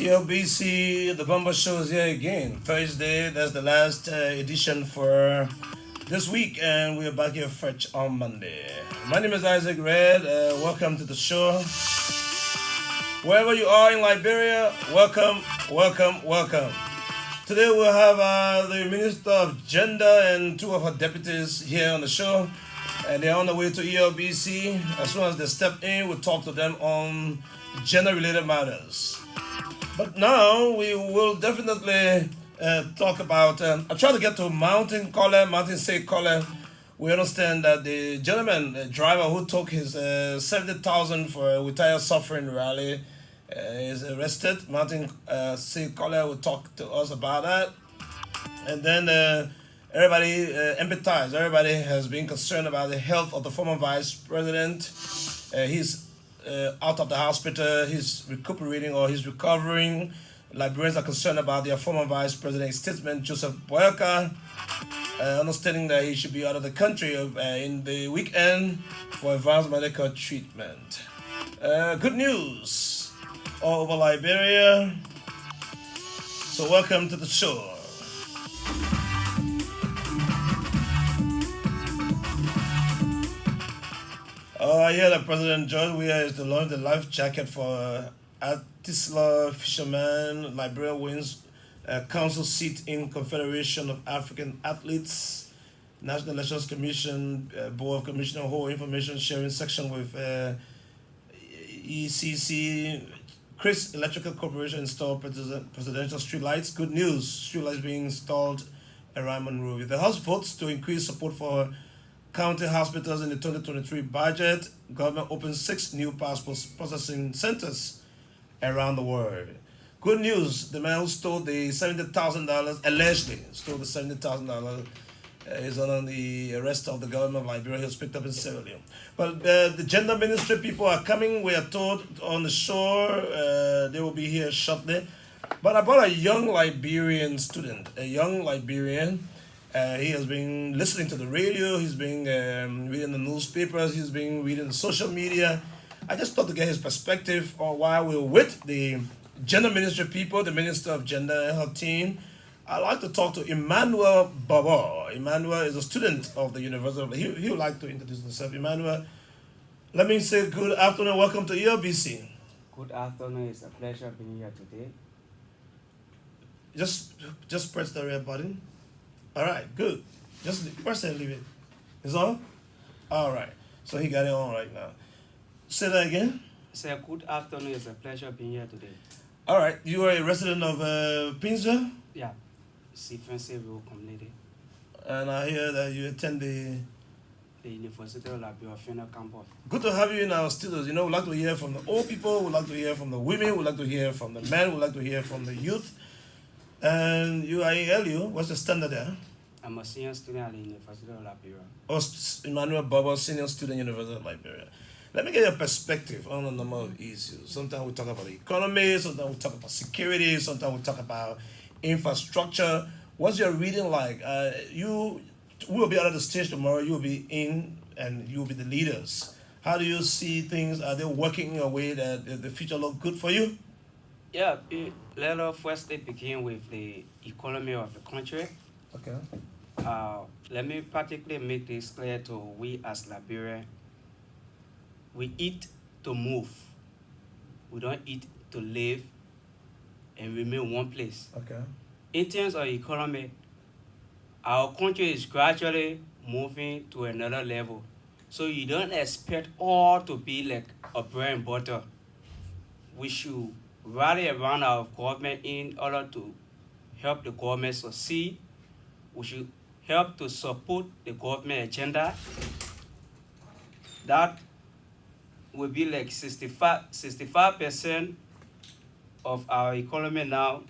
ELBC, the Bumper Show is here again. Thursday, that's the last edition for this week, and we're back here fresh on Monday. My name is Isaac Red. Welcome to the show. Wherever you are in Liberia, welcome, welcome, welcome. Today we'll have the Minister of Gender and two of her deputies here on the show. And they're on the way to ELBC. As soon as they step in, we'll talk to them on gender-related matters. But now we will definitely talk about. I try to get to Mountain State Caller. We understand that the gentleman, the driver who took his 70,000 for a retire suffering rally, is arrested. Mountain State Caller will talk to us about that, and then everybody empathize. Everybody has been concerned about the health of the former vice president. He's out of the hospital, he's recuperating or he's recovering. Liberians are concerned about their former vice president's statement, Joseph Boyaka, understanding that he should be out of the country in the weekend for advanced medical treatment. Good news all over Liberia. So welcome to the show. I hear that President George Weah is to launch the life jacket for artisanal fishermen. Liberia wins council seat in Confederation of African Athletes. National Elections Commission, Board of Commissioner hold information sharing section with ECC. Chris Electrical Corporation installed presidential streetlights. Good news, streetlights being installed around Monrovia. The House votes to increase support for county hospitals in the 2023 budget. Government opens 6 new passport processing centers around the world. Good news, the man who stole the $70,000, allegedly stole the $70,000, is on the arrest of the government of Liberia. He was picked up in Sierra Leone. But the gender ministry people are coming. We are told on the shore they will be here shortly. But I brought a young Liberian student, he has been listening to the radio, he's been reading the newspapers, he's been reading the social media. I just thought to get his perspective on why we're with the gender ministry people, the Minister of Gender and her team. I'd like to talk to Emmanuel Baba. Emmanuel is a student of the University of... He would like to introduce himself. Emmanuel, let me say good afternoon, welcome to ELBC. Good afternoon, it's a pleasure being here today. Just press the red button. All right, good. Just press it and leave it. It's on? All right. So he got it on right now. Say that again. Say good afternoon. It's a pleasure being here today. All right. You are a resident of Pinsville? Yeah. Civil community. And I hear that you attend the University of Liberia Final Campus. Good to have you in our studios. You know, we'd like to hear from the old people. We'd like to hear from the women. We'd like to hear from the men. We'd like to hear from the youth. And you are in LU. What's the standard there? I'm a senior student at the University of Liberia. Oh, Emmanuel Baba, senior student, University of Liberia. Let me get your perspective on a number of issues. Sometimes we talk about the economy, sometimes we talk about security, sometimes we talk about infrastructure. What's your reading like? You will be out of the stage tomorrow. You will be in, and you will be the leaders. How do you see things? Are they working in a way that the future look good for you? Yeah, let us first begin with the economy of the country. Okay. Let me particularly make this clear to we as Liberians. We eat to move. We don't eat to live and remain in one place. Okay. In terms of economy, our country is gradually moving to another level. So you don't expect all to be like a bread and butter. We should rally around our government in order to help the government succeed. We should help to support the government agenda. That will be like 65% of our economy now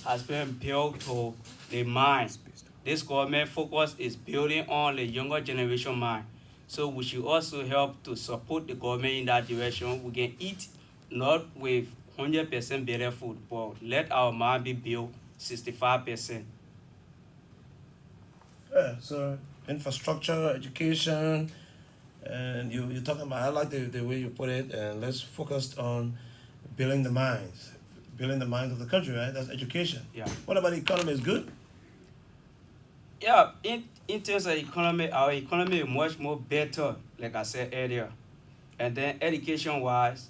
has been built to the mind. This government focus is building on the younger generation mind. So we should also help to support the government in that direction. We can eat not with 100% better food, but let our mind be built 65%. Yeah, so infrastructure, education, and you're talking about, I like the way you put it, and let's focus on building the minds. building the minds of the country, right? That's education. Yeah. What about the economy? Is good? Yeah, in terms of economy, our economy is much more better, like I said earlier. And then education-wise,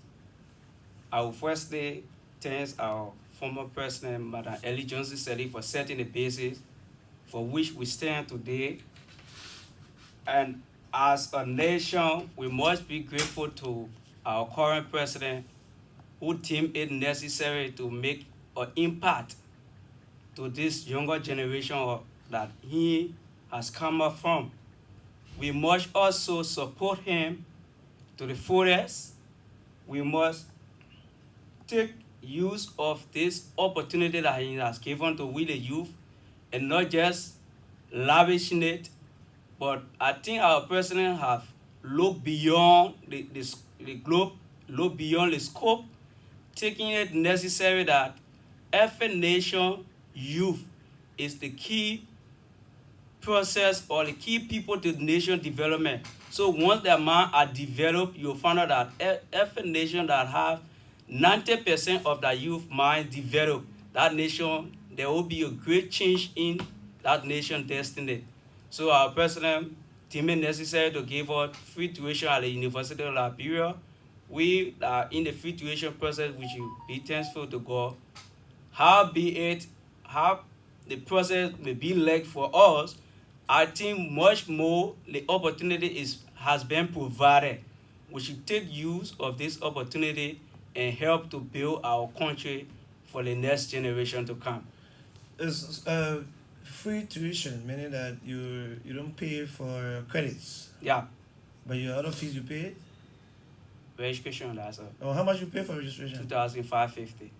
I will firstly thank our former president, Madam Ellie Johnson Sirleaf, for setting the basis for which we stand today. And as a nation, we must be grateful to our current president who deemed it necessary to make an impact to this younger generation that he has come up from. We must also support him to the fullest. We must take use of this opportunity that he has given to we the youth and not just lavishing it. But I think our president have looked beyond the globe, looked beyond the scope, taking it necessary that every nation youth is the key process or the key people to nation development. So once their mind are developed, you'll find out that every nation that have 90% of their youth mind developed, that nation, there will be a great change in that nation destiny. So our president deemed it necessary to give us free tuition at the University of Liberia. We are in the free tuition process, which will be thankful to God. How be it, how the process may be like for us, I think much more the opportunity has been provided. We should take use of this opportunity and help to build our country for the next generation to come. Is free tuition meaning that you don't pay for credits, Yeah, but your other fees you pay? registration, that's Oh, how much you pay for registration? 2,550.